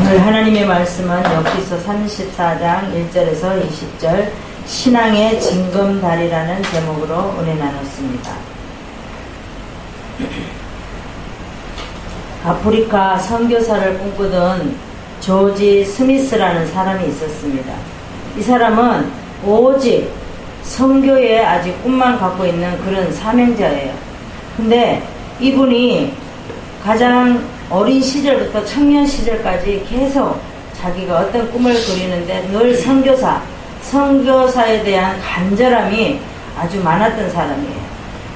오늘 하나님의 말씀은 욥기서 34장 1절에서 20절 신앙의 징검다리라는 제목으로 은혜 나눴습니다. 아프리카 선교사를 꿈꾸던 조지 스미스라는 사람이 있었습니다. 이 사람은 오직 선교에 아직 꿈만 갖고 있는 그런 사명자예요. 근데 이분이 가장 어린 시절부터 청년 시절까지 계속 자기가 어떤 꿈을 그리는데 늘 선교사에 대한 간절함이 아주 많았던 사람이에요.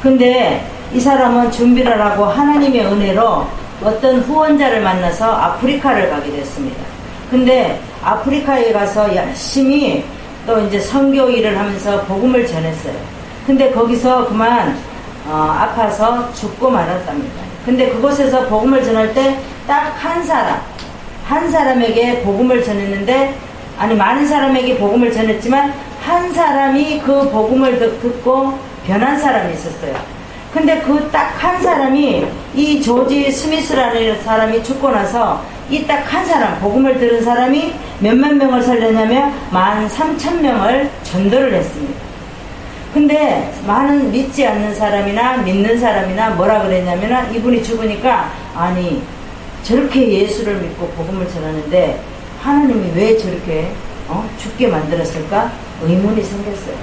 근데 이 사람은 준비를 하고 하나님의 은혜로 어떤 후원자를 만나서 아프리카를 가게 됐습니다. 근데 아프리카에 가서 열심히 또 이제 선교 일을 하면서 복음을 전했어요. 근데 거기서 그만 아파서 죽고 말았답니다. 근데 그곳에서 복음을 전할 때 딱 한 사람에게 복음을 전했는데, 아니 많은 사람에게 복음을 전했지만 한 사람이 그 복음을 듣고 변한 사람이 있었어요. 근데 그 딱 한 사람이 이 조지 스미스라는 사람이 죽고 나서 이 딱 한 사람, 복음을 들은 사람이 몇몇 명을 살렸냐면 13,000명을 전도를 했습니다. 근데 많은 믿지 않는 사람이나 믿는 사람이나 뭐라 그랬냐면 이분이 죽으니까 아니 저렇게 예수를 믿고 복음을 전하는데 하나님이 왜 저렇게 죽게 만들었을까 의문이 생겼어요.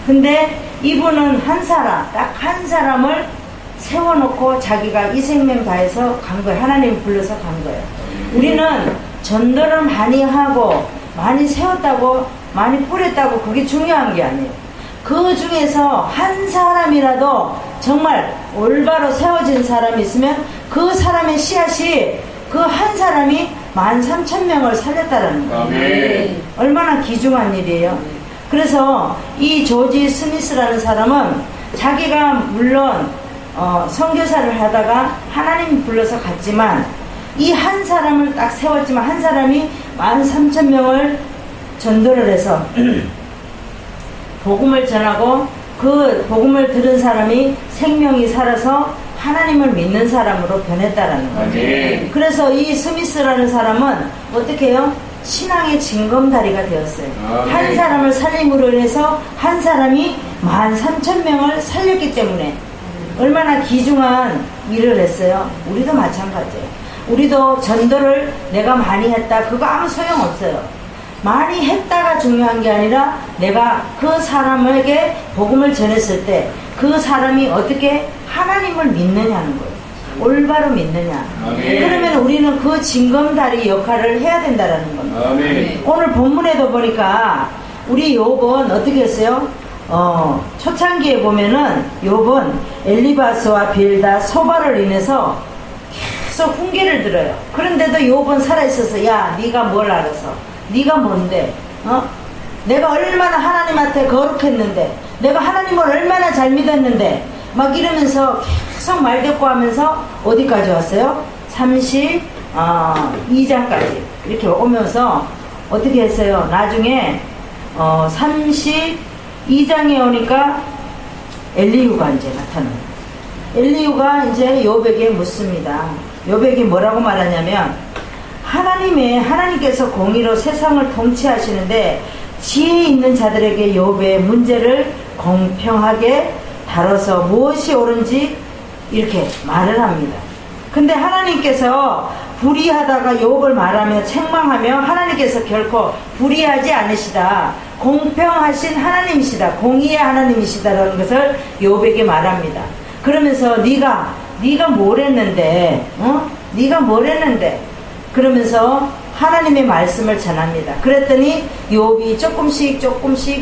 근데 이분은 한 사람, 딱 한 사람을 세워놓고 자기가 이 생명 다해서 간 거예요. 하나님이 불러서 간 거예요. 우리는 전도를 많이 하고 많이 세웠다고 많이 뿌렸다고 그게 중요한 게 아니에요. 그 중에서 한 사람이라도 정말 올바로 세워진 사람이 있으면 그 사람의 씨앗이 그 한 사람이 13,000명을 살렸다라는 거예요. 아멘. 얼마나 귀중한 일이에요. 그래서 이 조지 스미스라는 사람은 자기가 물론 선교사를 하다가 하나님이 불러서 갔지만 이 한 사람을 딱 세웠지만 한 사람이 13,000명을 전도를 해서 복음을 전하고 그 복음을 들은 사람이 생명이 살아서 하나님을 믿는 사람으로 변했다라는 거예요. 그래서 이 스미스라는 사람은 어떻게 해요? 신앙의 징검다리가 되었어요. 한 사람을 살림으로 인해서 한 사람이 13,000명을 살렸기 때문에 얼마나 귀중한 일을 했어요. 우리도 마찬가지예요. 우리도 전도를 내가 많이 했다 그거 아무 소용없어요. 많이 했다가 중요한 게 아니라 내가 그 사람에게 복음을 전했을 때 그 사람이 어떻게 하나님을 믿느냐는 거예요. 올바로 믿느냐. 아멘. 그러면 우리는 그 징검다리 역할을 해야 된다는 겁니다. 아멘. 오늘 본문에도 보니까 우리 욥은 어떻게 했어요? 초창기에 보면은 욥은 엘리바스와 빌다 소바를 인해서 계속 훈계를 들어요. 그런데도 욥은 살아있어서 야 네가 뭘 알아서 네가 뭔데? 내가 얼마나 하나님한테 거룩했는데 내가 하나님을 얼마나 잘 믿었는데 막 이러면서 계속 말대꾸하면서 어디까지 왔어요? 32장까지 이렇게 오면서 어떻게 했어요? 나중에 32장에 오니까 엘리후가 이제 나타나요. 엘리후가 이제 욥에게 묻습니다. 욥에게 뭐라고 말하냐면 하나님께서 공의로 세상을 통치하시는데 지혜 있는 자들에게 욥의 문제를 공평하게 다뤄서 무엇이 옳은지 이렇게 말을 합니다. 근데 하나님께서 불의하다가 욥을 말하며 책망하며 하나님께서 결코 불의하지 않으시다. 공평하신 하나님이시다. 공의의 하나님이시다라는 것을 욥에게 말합니다. 그러면서 네가 뭘 했는데 네가 뭘 했는데 그러면서 하나님의 말씀을 전합니다. 그랬더니 욥이 조금씩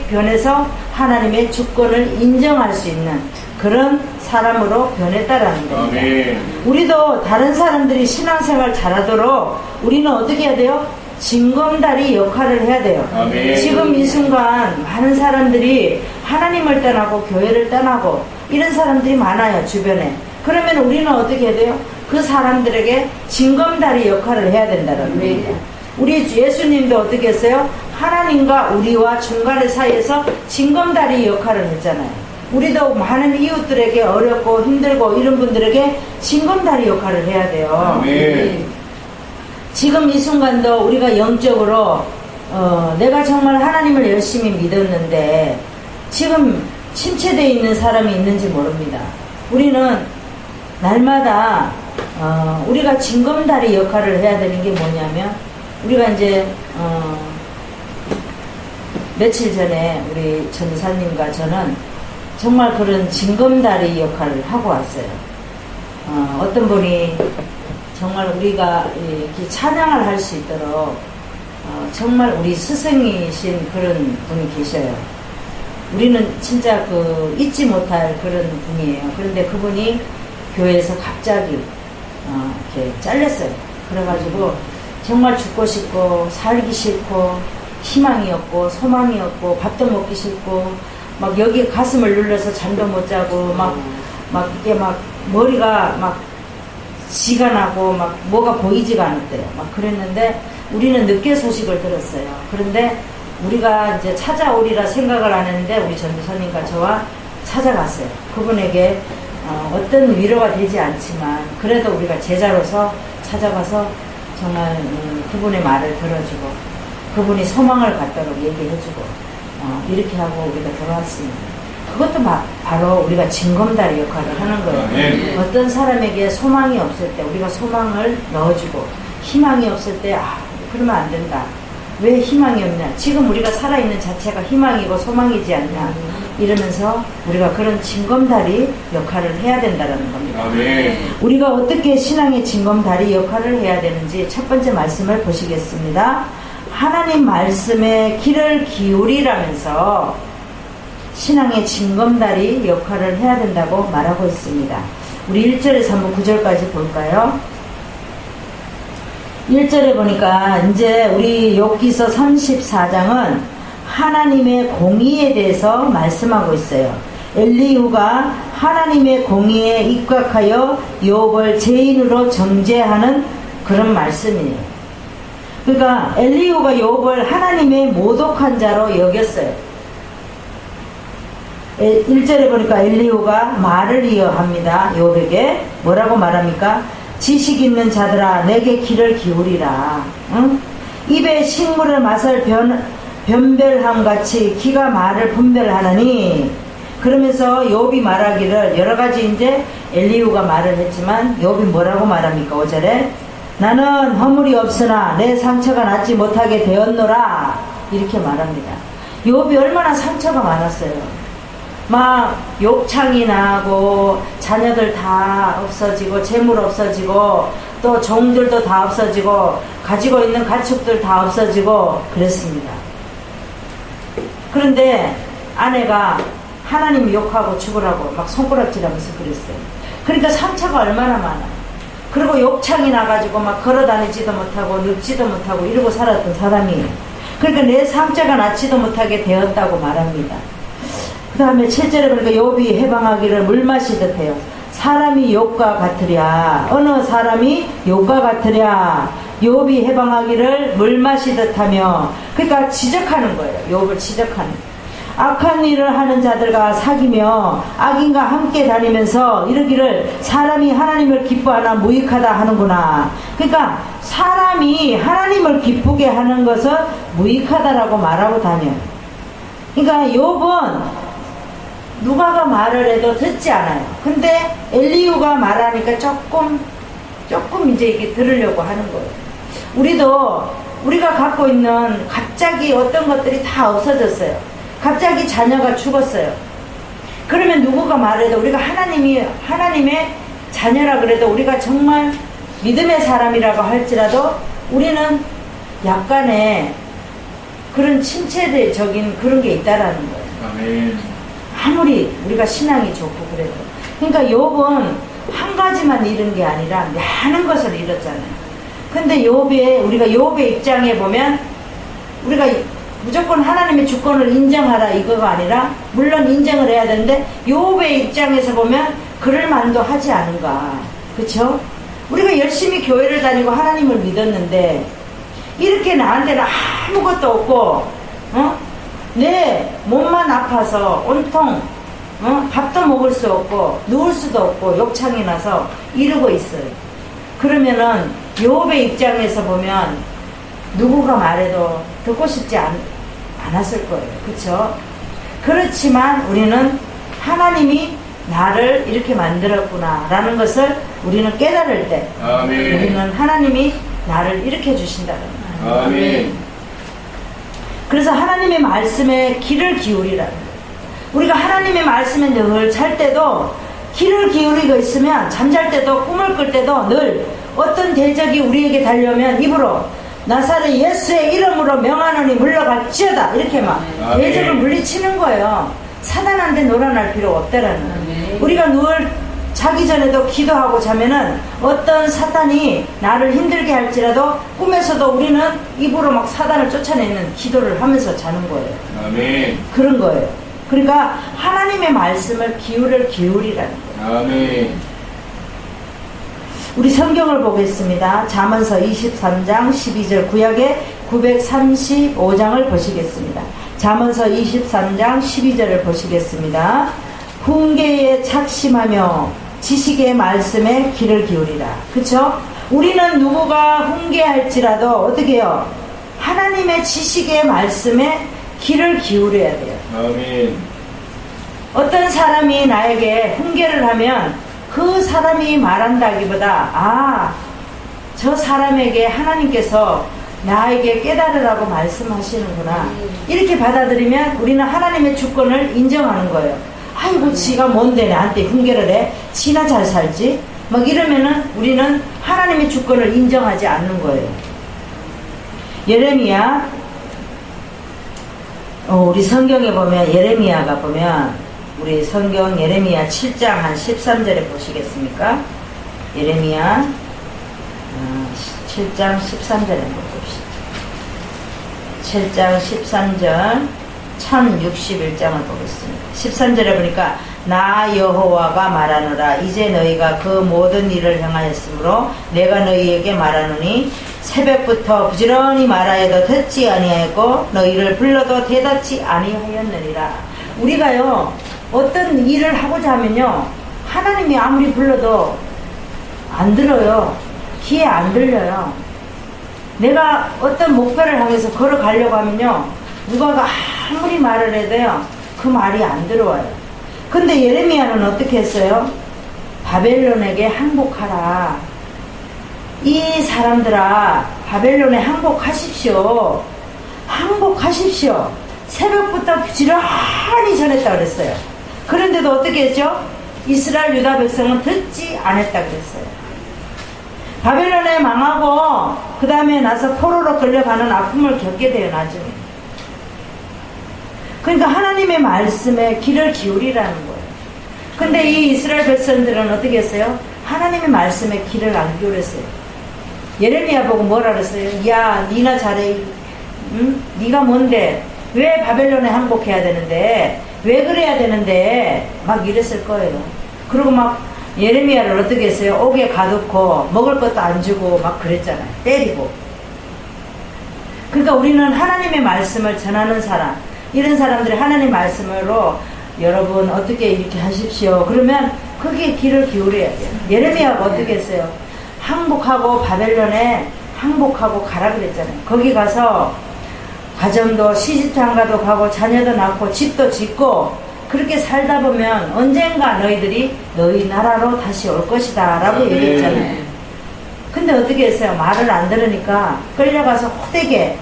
변해서 하나님의 주권을 인정할 수 있는 그런 사람으로 변했다라는 겁니다. 아멘. 우리도 다른 사람들이 신앙생활 잘하도록 우리는 어떻게 해야 돼요? 징검다리 역할을 해야 돼요. 아멘. 지금 이 순간 많은 사람들이 하나님을 떠나고 교회를 떠나고 이런 사람들이 많아요, 주변에. 그러면 우리는 어떻게 해야 돼요? 그 사람들에게 징검다리 역할을 해야 된다는 거예요. 우리 예수님도 어떻게 했어요? 하나님과 우리와 중간의 사이에서 징검다리 역할을 했잖아요. 우리도 많은 이웃들에게 어렵고 힘들고 이런 분들에게 징검다리 역할을 해야 돼요. 아멘. 지금 이 순간도 우리가 영적으로 내가 정말 하나님을 열심히 믿었는데 지금 침체되어 있는 사람이 있는지 모릅니다. 우리는 날마다 우리가 징검다리 역할을 해야 되는 게 뭐냐면, 우리가 이제 며칠 전에 우리 전사님과 저는 정말 그런 징검다리 역할을 하고 왔어요. 어떤 분이 정말 우리가 이렇게 찬양을 할 수 있도록 정말 우리 스승이신 그런 분이 계셔요. 우리는 진짜 잊지 못할 그런 분이에요. 그런데 그분이 교회에서 갑자기 이렇게 잘렸어요. 그래가지고 정말 죽고 싶고 살기 싫고 희망이 없고 소망이 없고 밥도 먹기 싫고 막 여기 가슴을 눌러서 잠도 못 자고 막 이게 막 머리가 막 지가 나고 막 뭐가 보이지가 않았대요. 막 그랬는데 우리는 늦게 소식을 들었어요. 그런데 우리가 이제 찾아오리라 생각을 안 했는데 우리 전도사님과 저와 찾아갔어요. 그분에게 어떤 위로가 되지 않지만 그래도 우리가 제자로서 찾아가서 정말 그분의 말을 들어주고 그분이 소망을 갖도록 얘기해주고 이렇게 하고 우리가 돌아왔습니다. 그것도 바로 우리가 징검다리 역할을 하는 거예요. 어떤 사람에게 소망이 없을 때 우리가 소망을 넣어주고, 희망이 없을 때 그러면 안 된다. 왜 희망이 없냐? 지금 우리가 살아있는 자체가 희망이고 소망이지 않냐? 이러면서 우리가 그런 징검다리 역할을 해야 된다는 겁니다. 우리가 어떻게 신앙의 징검다리 역할을 해야 되는지 첫 번째 말씀을 보시겠습니다. 하나님 말씀에 귀를 기울이라면서 신앙의 징검다리 역할을 해야 된다고 말하고 있습니다. 우리 1절에서 한번 9절까지 볼까요? 1절에 보니까 이제 우리 욥기서 34장은 하나님의 공의에 대해서 말씀하고 있어요. 엘리후가 하나님의 공의에 입각하여 욥을 죄인으로 정죄하는 그런 말씀이에요. 그러니까 엘리후가 욥을 하나님의 모독한 자로 여겼어요. 1절에 보니까 엘리후가 말을 이어합니다. 욥에게 뭐라고 말합니까? 지식 있는 자들아 내게 귀를 기울이라. 응? 입에 식물의 맛을 변별함같이 귀가 말을 분별하느니. 그러면서 욥이 말하기를, 여러가지 이제 엘리후가 말을 했지만 욥이 뭐라고 말합니까? 5절에 나는 허물이 없으나 내 상처가 낫지 못하게 되었노라, 이렇게 말합니다. 욥이 얼마나 상처가 많았어요. 막 욕창이 나고 자녀들 다 없어지고 재물 없어지고 또 종들도 다 없어지고 가지고 있는 가축들 다 없어지고 그랬습니다. 그런데 아내가 하나님 욕하고 죽으라고 막 손가락질하면서 그랬어요. 그러니까 상처가 얼마나 많아. 그리고 욕창이 나가지고 막 걸어다니지도 못하고 늙지도 못하고 이러고 살았던 사람이에요. 그러니까 내 상처가 낫지도 못하게 되었다고 말합니다. 그 다음에 7절에 보니까 욥이 해방하기를 물 마시듯 해요. 사람이 욥과 같으랴. 어느 사람이 욥과 같으랴. 욥이 해방하기를 물 마시듯 하며, 그러니까 지적하는 거예요. 욥을 지적하는. 악한 일을 하는 자들과 사귀며 악인과 함께 다니면서 이르기를 사람이 하나님을 기뻐하나 무익하다 하는구나. 그러니까 사람이 하나님을 기쁘게 하는 것은 무익하다라고 말하고 다녀요. 그러니까 욥은 누가가 말을 해도 듣지 않아요. 근데 엘리후가 말하니까 조금 이제 이렇게 들으려고 하는 거예요. 우리가 갖고 있는 갑자기 어떤 것들이 다 없어졌어요. 갑자기 자녀가 죽었어요. 그러면 누구가 말해도 우리가 하나님의 자녀라 그래도 우리가 정말 믿음의 사람이라고 할지라도 우리는 약간의 그런 침체적인 그런 게 있다라는 거예요. 아멘. 아무리 우리가 신앙이 좋고 그래도. 그러니까 욥은 한 가지만 잃은 게 아니라 많은 것을 잃었잖아요. 근데 우리가 욥의 입장에 보면 우리가 무조건 하나님의 주권을 인정하라 이거가 아니라 물론 인정을 해야 되는데 욥의 입장에서 보면 그럴 만도 하지 않은가. 그쵸? 우리가 열심히 교회를 다니고 하나님을 믿었는데 이렇게 나한테는 아무것도 없고 내 몸만 아파서 온통 밥도 먹을 수 없고 누울 수도 없고 욕창이 나서 이러고 있어요. 그러면은 욥의 입장에서 보면 누구가 말해도 듣고 싶지 않았을 거예요. 그렇죠? 그렇지만 우리는 하나님이 나를 이렇게 만들었구나 라는 것을 우리는 깨달을 때 아멘. 우리는 하나님이 나를 이렇게 주신다는 거예요. 아멘. 그래서 하나님의 말씀에 귀를 기울이라는 거예요. 우리가 하나님의 말씀에 늘 잘 때도 귀를 기울이고 있으면 잠잘 때도 꿈을 꿀 때도 늘 어떤 대적이 우리에게 달려오면 입으로 나사렛 예수의 이름으로 명하노니 물러갈지어다 이렇게 막 대적을 물리치는 거예요. 사단한테 놀아날 필요 없다라는 거예요. 우리가 늘 자기 전에도 기도하고 자면은 어떤 사탄이 나를 힘들게 할지라도 꿈에서도 우리는 입으로 막 사단을 쫓아내는 기도를 하면서 자는 거예요. 아멘. 그런 거예요. 그러니까 하나님의 말씀을 기울이라는 거예요. 아멘. 우리 성경을 보겠습니다. 잠언서 23장 12절 구약의 935장을 보시겠습니다. 잠언서 23장 12절을 보시겠습니다. 훈계에 착심하며 지식의 말씀에 귀를 기울이라. 그쵸? 우리는 누구가 훈계할지라도 어떻게 해요? 하나님의 지식의 말씀에 귀를 기울여야 돼요. 아멘. 어떤 사람이 나에게 훈계를 하면 그 사람이 말한다기보다 저 사람에게 하나님께서 나에게 깨달으라고 말씀하시는구나 이렇게 받아들이면 우리는 하나님의 주권을 인정하는 거예요. 아이고 지가 뭔데 나한테 훈계를 해? 지나 잘 살지? 막 이러면은 우리는 하나님의 주권을 인정하지 않는 거예요. 예레미야 우리 성경에 보면 예레미야가 보면 우리 성경 예레미야 7장 한 13절에 보시겠습니까? 예레미야 7장 13절에 보십시오. 7장 13절 1061장을 보겠습니다. 13절에 보니까 나 여호와가 말하노라 이제 너희가 그 모든 일을 행하였으므로 내가 너희에게 말하노니 새벽부터 부지런히 말하여도 듣지 아니하였고 너희를 불러도 대답지 아니하였느니라. 우리가요 어떤 일을 하고자 하면요 하나님이 아무리 불러도 안 들어요. 귀에 안 들려요. 내가 어떤 목표를 향해서 걸어가려고 하면요 누가가 아무리 말을 해도요 그 말이 안 들어와요. 근데 예레미야는 어떻게 했어요? 바벨론에게 항복하라. 이 사람들아 바벨론에 항복하십시오. 항복하십시오. 새벽부터 부지런히 전했다 그랬어요. 그런데도 어떻게 했죠? 이스라엘 유다 백성은 듣지 않았다 그랬어요. 바벨론에 망하고 그 다음에 나서 포로로 끌려가는 아픔을 겪게 돼요. 나중에. 그러니까 하나님의 말씀에 귀를 기울이라는 거예요. 근데 이 이스라엘 백성들은 어떻게 했어요? 하나님의 말씀에 귀를 안 기울였어요. 예레미야 보고 뭐라 그랬어요? 야 니나 잘해. 응? 니가 뭔데? 왜 바벨론에 항복해야 되는데? 왜 그래야 되는데? 막 이랬을 거예요. 그리고 막 예레미야를 어떻게 했어요? 옥에 가두고 먹을 것도 안 주고 막 그랬잖아요. 때리고. 그러니까 우리는 하나님의 말씀을 전하는 사람, 이런 사람들이 하나님의 말씀으로 여러분 어떻게 이렇게 하십시오. 그러면 거기에 귀를 기울여야 돼요. 예레미야가 어떻게 했어요? 항복하고 바벨론에 항복하고 가라 그랬잖아요. 거기 가서 가정도 시집장가도 가고 자녀도 낳고 집도 짓고 그렇게 살다 보면 언젠가 너희들이 너희 나라로 다시 올 것이다 라고 얘기했잖아요. 근데 어떻게 했어요? 말을 안 들으니까 끌려가서 호되게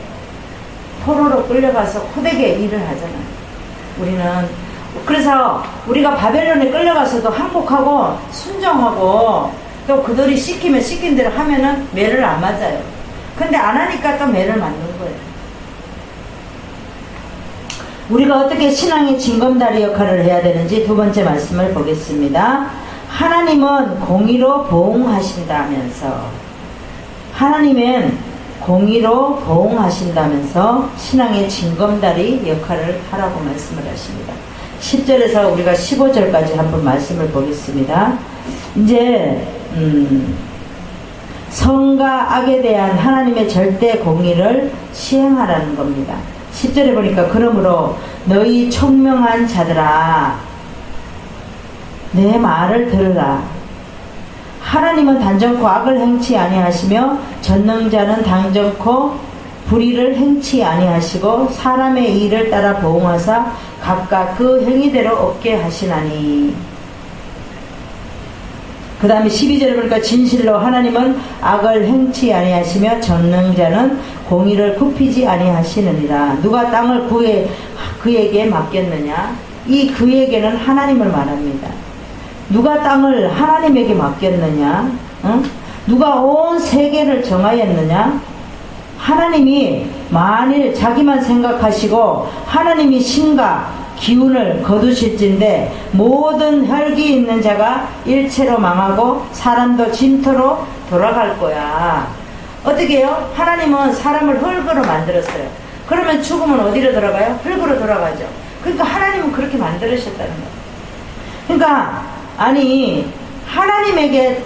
포로로 끌려가서 호되게 일을 하잖아요. 우리는 그래서 우리가 바벨론에 끌려가서도 항복하고 순종하고 또 그들이 시키면 시킨 대로 하면은 매를 안 맞아요. 근데 안 하니까 또 매를 맞는 거예요. 우리가 어떻게 신앙의 징검다리 역할을 해야 되는지 두 번째 말씀을 보겠습니다. 하나님은 공의로 보응하신다면서 하나님은 공의로 보응하신다면서 신앙의 징검다리 역할을 하라고 말씀을 하십니다. 10절에서 우리가 15절까지 한번 말씀을 보겠습니다. 이제 선과 악에 대한 하나님의 절대 공의를 시행하라는 겁니다. 10절에 보니까 그러므로 너희 총명한 자들아 내 말을 들으라. 하나님은 단정코 악을 행치 아니하시며 전능자는 단정코 불의를 행치 아니하시고 사람의 일을 따라 보응하사 각각 그 행위대로 얻게 하시나니. 그 다음에 12절에 보니까 진실로 하나님은 악을 행치 아니하시며 전능자는 공의를 굽히지 아니하시느니라. 누가 땅을 그에게 맡겼느냐? 이 그에게는 하나님을 말합니다. 누가 땅을 하나님에게 맡겼느냐? 응? 누가 온 세계를 정하였느냐? 하나님이 만일 자기만 생각하시고 하나님이 신과 기운을 거두실진데 모든 혈기 있는 자가 일체로 망하고 사람도 진토로 돌아갈 거야. 어떻게 해요? 하나님은 사람을 흙으로 만들었어요. 그러면 죽으면 어디로 돌아가요? 흙으로 돌아가죠. 그러니까 하나님은 그렇게 만들으셨다는 거예요. 그러니까 아니 하나님에게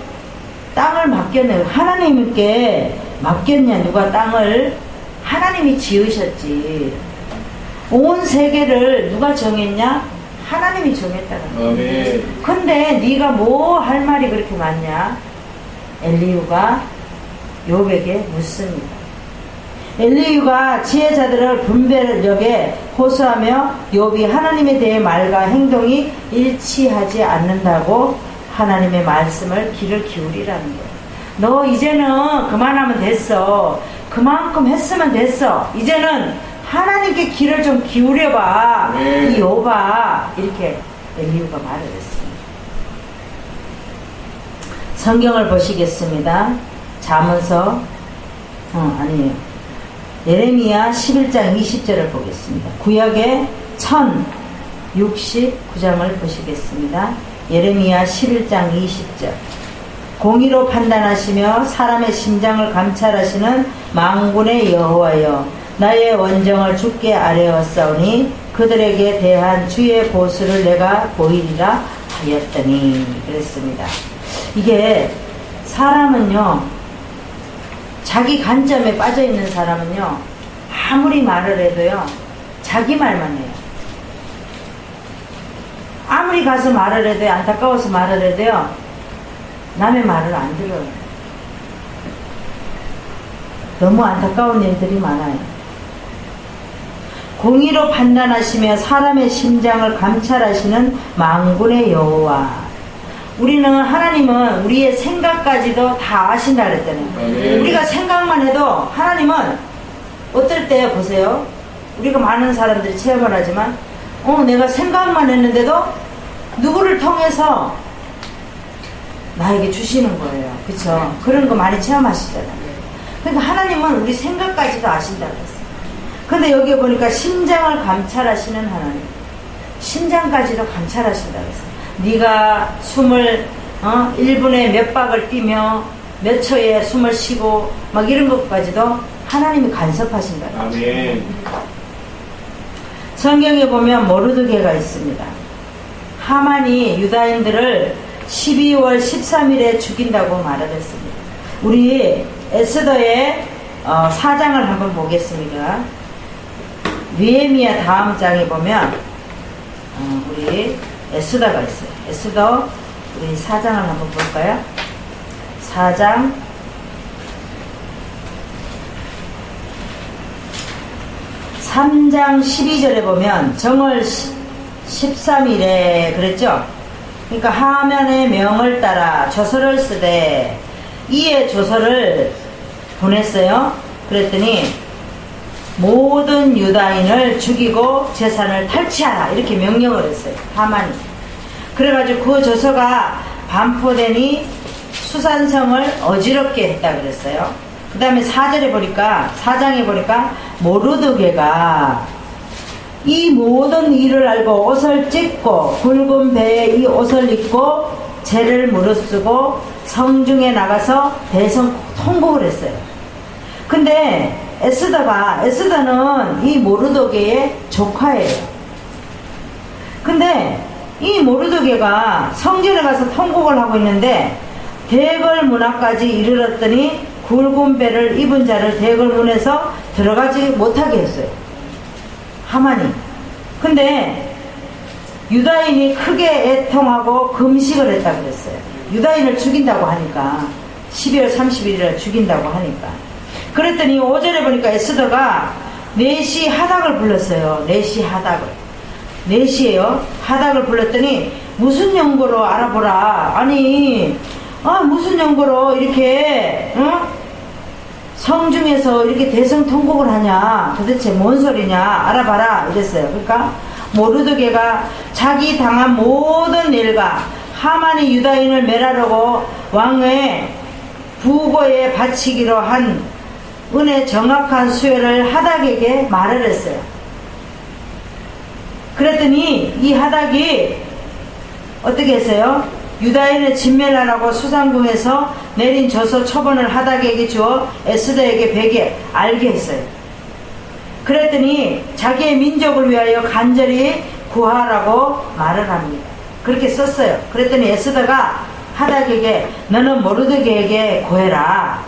땅을 맡겼네. 하나님께 맡겼냐? 누가 땅을? 하나님이 지으셨지. 온 세계를 누가 정했냐? 하나님이 정했다는 거야. 근데 네가 뭐 할 말이 그렇게 많냐? 엘리후가 욥에게 묻습니다. 엘리후가 지혜자들을 분별력에 호소하며 욥이 하나님에 대해 말과 행동이 일치하지 않는다고 하나님의 말씀을 귀를 기울이라는 거예요. 너 이제는 그만하면 됐어. 그만큼 했으면 됐어. 이제는 하나님께 귀를 좀 기울여봐. 이 욥아. 이렇게 엘리후가 말을 했습니다. 성경을 보시겠습니다. 잠언서 아니에요. 예레미야 11장 20절을 보겠습니다. 구약의 1069장을 보시겠습니다. 예레미야 11장 20절. 공의로 판단하시며 사람의 심장을 감찰하시는 만군의 여호와여, 나의 원정을 주께 아뢰었사오니 그들에게 대한 주의 보수를 내가 보이리라 하였더니. 그랬습니다. 이게 사람은요, 자기 관점에 빠져있는 사람은요, 아무리 말을 해도요, 자기 말만 해요. 아무리 가서 말을 해도요, 안타까워서 말을 해도요, 남의 말을 안 들어요. 너무 안타까운 일들이 많아요. 공의로 판단하시며 사람의 심장을 감찰하시는 만군의 여호와. 우리는 하나님은 우리의 생각까지도 다 아신다 그랬잖아요. 우리가 생각만 해도 하나님은 어떨 때 보세요. 우리가 많은 사람들이 체험을 하지만 내가 생각만 했는데도 누구를 통해서 나에게 주시는 거예요. 그쵸? 그런 거 많이 체험하시잖아요. 그러니까 하나님은 우리 생각까지도 아신다고 했어요. 근데 여기 보니까 심장을 감찰하시는 하나님. 심장까지도 감찰하신다고 했어요. 네가 숨을 1분에 몇 박을 뛰며 몇 초에 숨을 쉬고 막 이런 것까지도 하나님이 간섭하신다. 아멘. 성경에 보면 모르드게가 있습니다. 하만이 유다인들을 12월 13일에 죽인다고 말을 했습니다. 우리 에스더의 4장을 한번 보겠습니다. 느헤미야 다음 장에 보면 우리 에스더가 있어요. 에스더 우리 4장을 한번 볼까요? 4장 3장 12절에 보면 정월 13일에 그랬죠? 그러니까 하면의 명을 따라 조서를 쓰되 이에 조서를 보냈어요. 그랬더니 모든 유다인을 죽이고 재산을 탈취하라 이렇게 명령을 했어요. 하만이. 그래가지고 그 조서가 반포되니 수산성을 어지럽게 했다 그랬어요. 그 다음에 4절에 보니까 4장에 보니까 모르드게가 이 모든 일을 알고 옷을 찢고 굵은 배에 이 옷을 입고 죄를 무릅쓰고 성중에 나가서 대성 통곡을 했어요. 근데 에스더는 이 모르드게의 조카예요. 근데 이 모르드게가 성전에 가서 통곡을 하고 있는데 대궐 문화까지 이르렀더니 굵은 배를 입은 자를 대궐 문에서 들어가지 못하게 했어요. 하만이. 근데 유다인이 크게 애통하고 금식을 했다 그랬어요. 유다인을 죽인다고 하니까 12월 30일이라 죽인다고 하니까 그랬더니 5절에 보니까 에스더가 4시 하닥을 불렀어요. 4시 하닥을 4시에요. 하닥을 불렀더니 무슨 연고로 알아보라. 아니 무슨 연고로 이렇게 성중에서 이렇게 대성통곡을 하냐, 도대체 뭔 소리냐 알아봐라 이랬어요. 그러니까 모르드게가 자기 당한 모든 일과 하만이 유다인을 멸하려고 왕의 부고에 바치기로 한 은혜 정확한 수혜를 하닥에게 말을 했어요. 그랬더니 이 하닥이 어떻게 했어요? 유다인을 진멸하라고 수상궁에서 내린 저서 처분을 하닥에게 주어 에스더에게 베게 알게 했어요. 그랬더니 자기의 민족을 위하여 간절히 구하라고 말을 합니다. 그렇게 썼어요. 그랬더니 에스더가 하닥에게 너는 모르드게에게 구해라.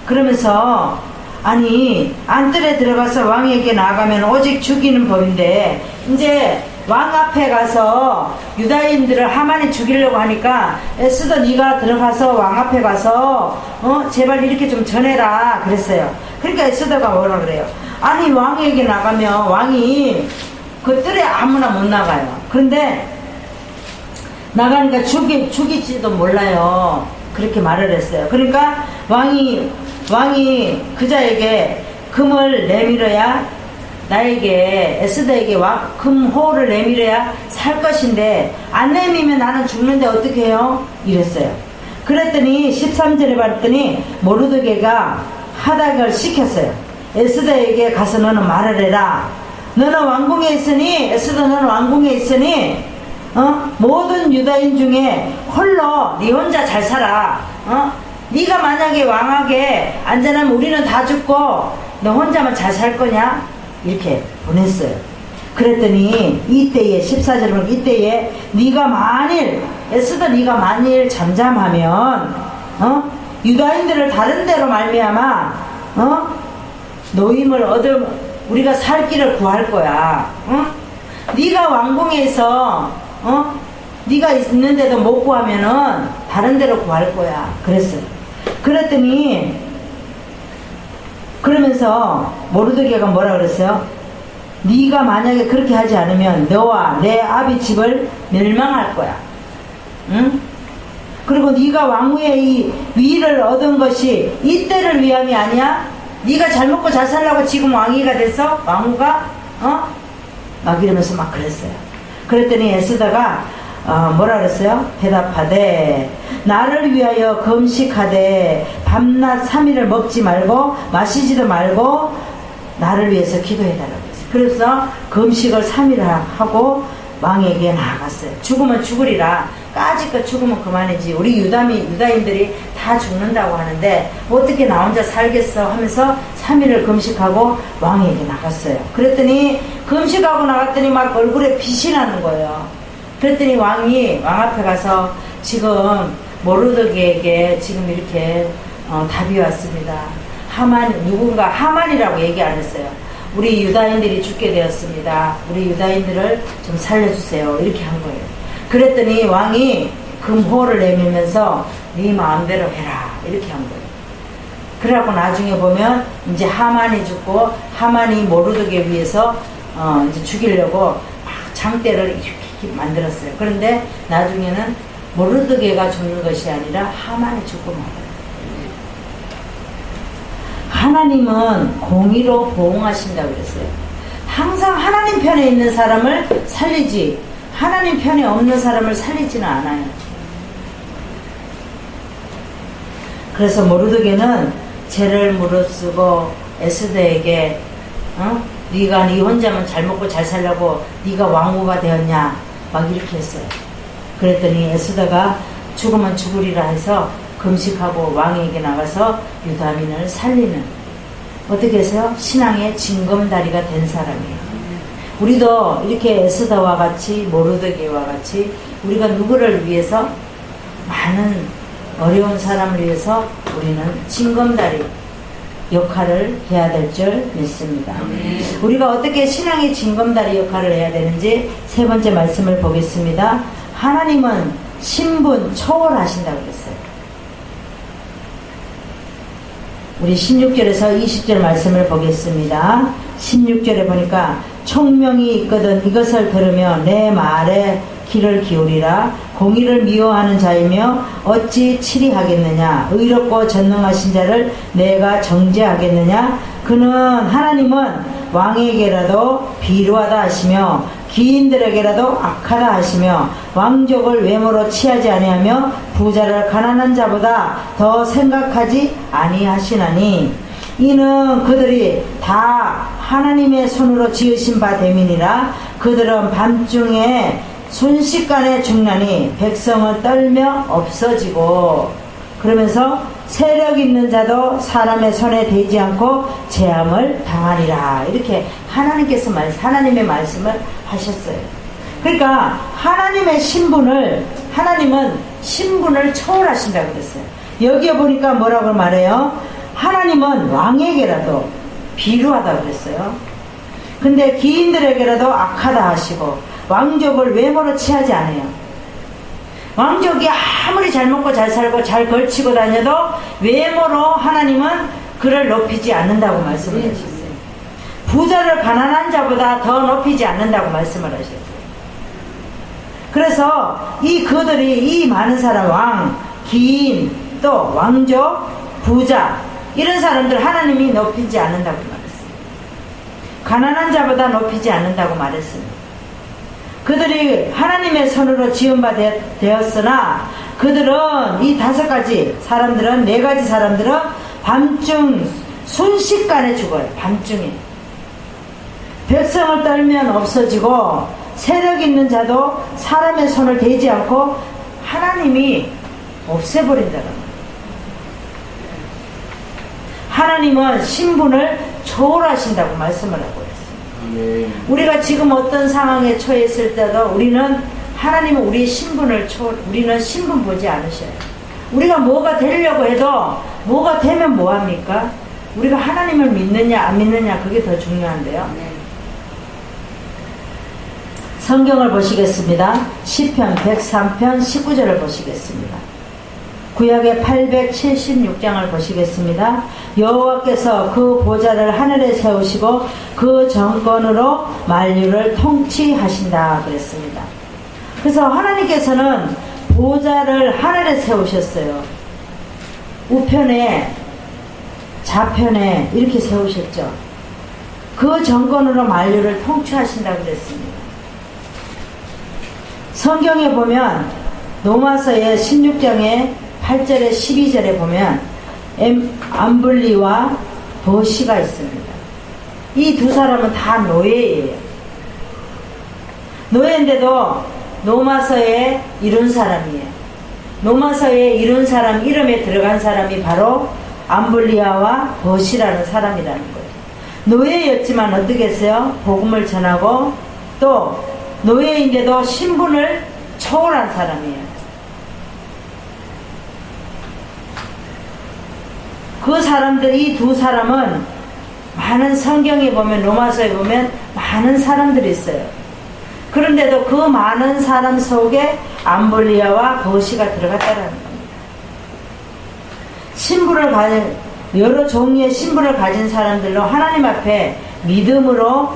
그러면서 아니 안뜰에 들어가서 왕에게 나가면 오직 죽이는 법인데 이제 왕 앞에 가서 유다인들을 하만이 죽이려고 하니까 에스더 네가 들어가서 왕 앞에 가서 제발 이렇게 좀 전해라 그랬어요. 그러니까 에스더가 뭐라 그래요? 아니 왕에게 나가면 왕이 그 뜰에 아무나 못 나가요. 그런데 나가니까 죽일지도 몰라요. 그렇게 말을 했어요. 그러니까 왕이 그자에게 금을 내밀어야 나에게 에스더에게 금호를 내밀어야 살 것인데 안 내밀면 나는 죽는데 어떻게 해요? 이랬어요. 그랬더니 13절에 봤더니 모르드게가 하닥을 시켰어요. 에스더에게 가서 너는 말을 해라. 너는 왕궁에 있으니 에스더 너는 왕궁에 있으니 모든 유다인 중에 홀로 네 혼자 잘 살아. 네가 만약에 왕하게 앉아나면 우리는 다 죽고 너 혼자만 잘 살 거냐? 이렇게 보냈어요. 그랬더니 이때에 14절에 보면 이때에 에스더 네가 만일 잠잠하면 유다인들을 다른 데로 말미암아 노임을 얻을 우리가 살 길을 구할 거야. 네가 왕궁에서 네가 있는데도 못 구하면은 다른 데로 구할 거야. 그랬어요. 그러면서 모르드게가 뭐라 그랬어요? 네가 만약에 그렇게 하지 않으면 너와 내 아비 집을 멸망할 거야. 응? 그리고 네가 왕후의 이 위를 얻은 것이 이때를 위함이 아니야? 네가 잘 먹고 잘 살라고 지금 왕위가 됐어? 왕후가? 막 이러면서 막 그랬어요. 그랬더니 에스더가 뭐라 그랬어요? 대답하되 나를 위하여 금식하되 밤낮 3일을 먹지 말고 마시지도 말고 나를 위해서 기도해달라고 했어요. 그래서 금식을 3일 하고 왕에게 나아갔어요. 죽으면 죽으리라. 까짓것 죽으면 그만이지. 우리 유다인들이 다 죽는다고 하는데 어떻게 나 혼자 살겠어 하면서 3일을 금식하고 왕에게 나갔어요. 그랬더니 금식하고 나갔더니 막 얼굴에 빛이 나는 거예요. 그랬더니 왕이 왕 앞에 가서 지금 모르드게에게 지금 이렇게 답이 왔습니다. 누군가 하만이라고 얘기 안 했어요. 우리 유다인들이 죽게 되었습니다. 우리 유다인들을 좀 살려주세요. 이렇게 한 거예요. 그랬더니 왕이 금호를 내밀면서 네 마음대로 해라. 이렇게 한 거예요. 그래갖고 나중에 보면 이제 하만이 죽고 하만이 모르드게 위해서 이제 죽이려고 막 장대를 이렇게 만들었어요. 그런데 나중에는 모르드게가 죽는 것이 아니라 하만이 죽고 말아요. 하나님은 공의로 보응하신다고 그랬어요. 항상 하나님 편에 있는 사람을 살리지 하나님 편에 없는 사람을 살리지는 않아요. 그래서 모르드게는 죄를 무릅쓰고 에스더에게 네가 네 혼자만 잘 먹고 잘 살려고 네가 왕후가 되었냐 막 이렇게 했어요. 그랬더니 에스더가 죽으면 죽으리라 해서 금식하고 왕에게 나가서 유다민을 살리는 어떻게 해서요? 신앙의 징검다리가 된 사람이에요. 우리도 이렇게 에스더와 같이 모르드게와 같이 우리가 누구를 위해서 많은 어려운 사람을 위해서 우리는 징검다리 역할을 해야 될 줄 믿습니다. 우리가 어떻게 신앙의 징검다리 역할을 해야 되는지 세 번째 말씀을 보겠습니다. 하나님은 신분 초월하신다고 그랬어요. 우리 16절에서 20절 말씀을 보겠습니다. 16절에 보니까 총명이 있거든 이것을 들으며 내 말에 귀를 기울이라. 공의를 미워하는 자이며 어찌 치리하겠느냐. 의롭고 전능하신 자를 내가 정죄하겠느냐. 그는 하나님은 왕에게라도 비루하다 하시며 기인들에게라도 악하다 하시며 왕족을 외모로 취하지 아니하며 부자를 가난한 자보다 더 생각하지 아니하시나니 이는 그들이 다 하나님의 손으로 지으신 바 됨이니라. 그들은 밤중에 순식간에 죽나니 백성은 떨며 없어지고. 그러면서 세력 있는 자도 사람의 손에 대지 않고 재앙을 당하리라. 이렇게 하나님의 말씀을 하셨어요. 그러니까 하나님은 신분을 초월하신다고 그랬어요. 여기에 보니까 뭐라고 말해요? 하나님은 왕에게라도 비루하다고 그랬어요. 근데 기인들에게라도 악하다 하시고 왕족을 외모로 취하지 않아요. 왕족이 아무리 잘 먹고 잘 살고 잘 걸치고 다녀도 외모로 하나님은 그를 높이지 않는다고 말씀을 하셨어요. 부자를 가난한 자보다 더 높이지 않는다고 말씀을 하셨어요. 그래서 이 많은 사람, 왕, 기인, 또 왕족, 부자 이런 사람들 하나님이 높이지 않는다고 말했어요. 가난한 자보다 높이지 않는다고 말했습니다. 그들이 하나님의 손으로 지은 바 되었으나 그들은 이 네 가지 사람들은 밤중 순식간에 죽어요. 밤중에 백성을 떨면 없어지고 세력 있는 자도 사람의 손을 대지 않고 하나님이 없애버린다는 거예요. 하나님은 신분을 초월하신다고 말씀을 하고 있어요. 우리가 지금 어떤 상황에 처했을 때도 하나님은 우리의 신분을 우리는 신분 보지 않으셔요. 우리가 뭐가 되려고 해도 뭐가 되면 뭐합니까? 우리가 하나님을 믿느냐 안 믿느냐 그게 더 중요한데요. 성경을 보시겠습니다. 시편 103편 19절을 보시겠습니다. 구약의 876장을 보시겠습니다. 여호와께서 그 보좌를 하늘에 세우시고 그 정권으로 만유를 통치하신다 그랬습니다. 그래서 하나님께서는 보좌를 하늘에 세우셨어요. 우편에 좌편에 이렇게 세우셨죠. 그 정권으로 만유를 통치하신다고 그랬습니다. 성경에 보면 로마서의 16장의 8절에 12절에 보면 암블리와 보시가 있습니다. 이 두 사람은 다 노예예요. 노예인데도 로마서에 이룬 사람이에요. 로마서에 이룬 사람 이름에 들어간 사람이 바로 암블리아와 보시라는 사람이라는 거예요. 노예였지만 어떻게 했어요? 복음을 전하고 또 노예인데도 신분을 초월한 사람이에요. 그 사람들, 이 두 사람은 많은 성경에 보면, 로마서에 보면 많은 사람들이 있어요. 그런데도 그 많은 사람 속에 암블리아와 보시가 들어갔다는 겁니다. 여러 종류의 신분을 가진 사람들로 하나님 앞에 믿음으로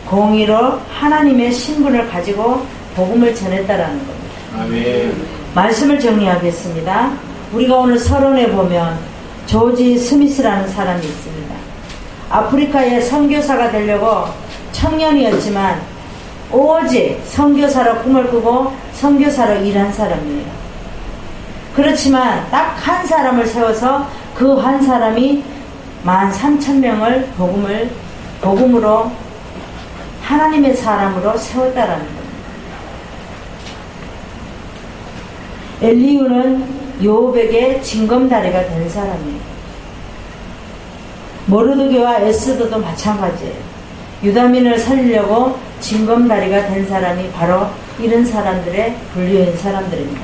공의로 하나님의 신분을 가지고 복음을 전했다라는 겁니다. 아멘. 말씀을 정리하겠습니다. 우리가 오늘 서론에 보면 조지 스미스라는 사람이 있습니다. 아프리카의 선교사가 되려고 청년이었지만 오직 선교사로 꿈을 꾸고 선교사로 일한 사람이에요. 그렇지만 딱 한 사람을 세워서 그 한 사람이 13,000명을 복음으로 하나님의 사람으로 세웠다라는 겁니다. 엘리후는 요백의 징검다리가 된 사람이에요. 모르드게와 에스더도 마찬가지예요. 유다민을 살리려고 징검다리가 된 사람이 바로 이런 사람들의 분류인 사람들입니다.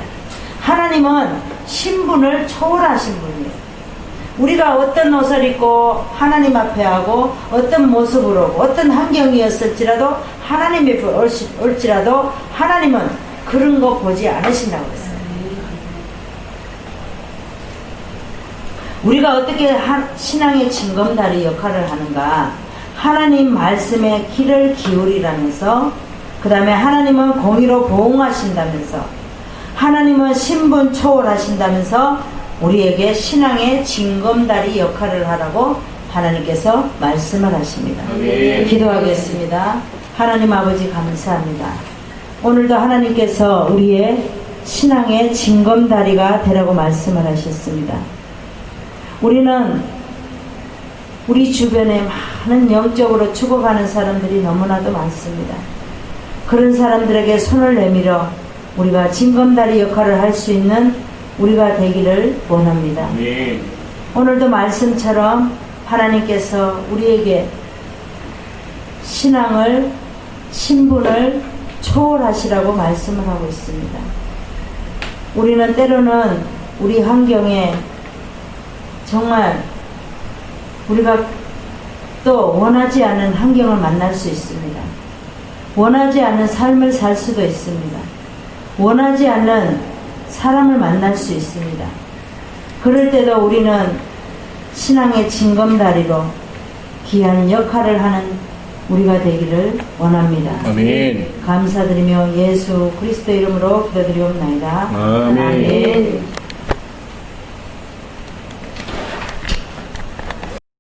하나님은 신분을 초월하신 분이에요. 우리가 어떤 옷을 입고 하나님 앞에 하고 어떤 모습으로 어떤 환경이었을지라도 하나님이 올지라도 하나님은 그런 거 보지 않으신다고 했어요. 우리가 어떻게 신앙의 징검다리 역할을 하는가? 하나님 말씀에 귀를 기울이라면서, 그 다음에 하나님은 공의로 보응하신다면서, 하나님은 신분 초월하신다면서 우리에게 신앙의 징검다리 역할을 하라고 하나님께서 말씀을 하십니다. 아멘. 기도하겠습니다. 하나님 아버지 감사합니다. 오늘도 하나님께서 우리의 신앙의 징검다리가 되라고 말씀을 하셨습니다. 우리는 우리 주변에 많은 영적으로 죽어가는 사람들이 너무나도 많습니다. 그런 사람들에게 손을 내밀어 우리가 징검다리 역할을 할 수 있는 우리가 되기를 원합니다. 아멘. 오늘도 말씀처럼 하나님께서 우리에게 신앙을, 신분을 초월하시라고 말씀을 하고 있습니다. 우리는 때로는 우리 환경에 정말 우리가 또 원하지 않은 환경을 만날 수 있습니다. 원하지 않은 삶을 살 수도 있습니다. 원하지 않는 사람을 만날 수 있습니다. 그럴 때도 우리는 신앙의 징검다리로 귀한 역할을 하는 우리가 되기를 원합니다. 아멘. 감사드리며 예수 그리스도 이름으로 기도드리옵나이다. 아멘. 아멘.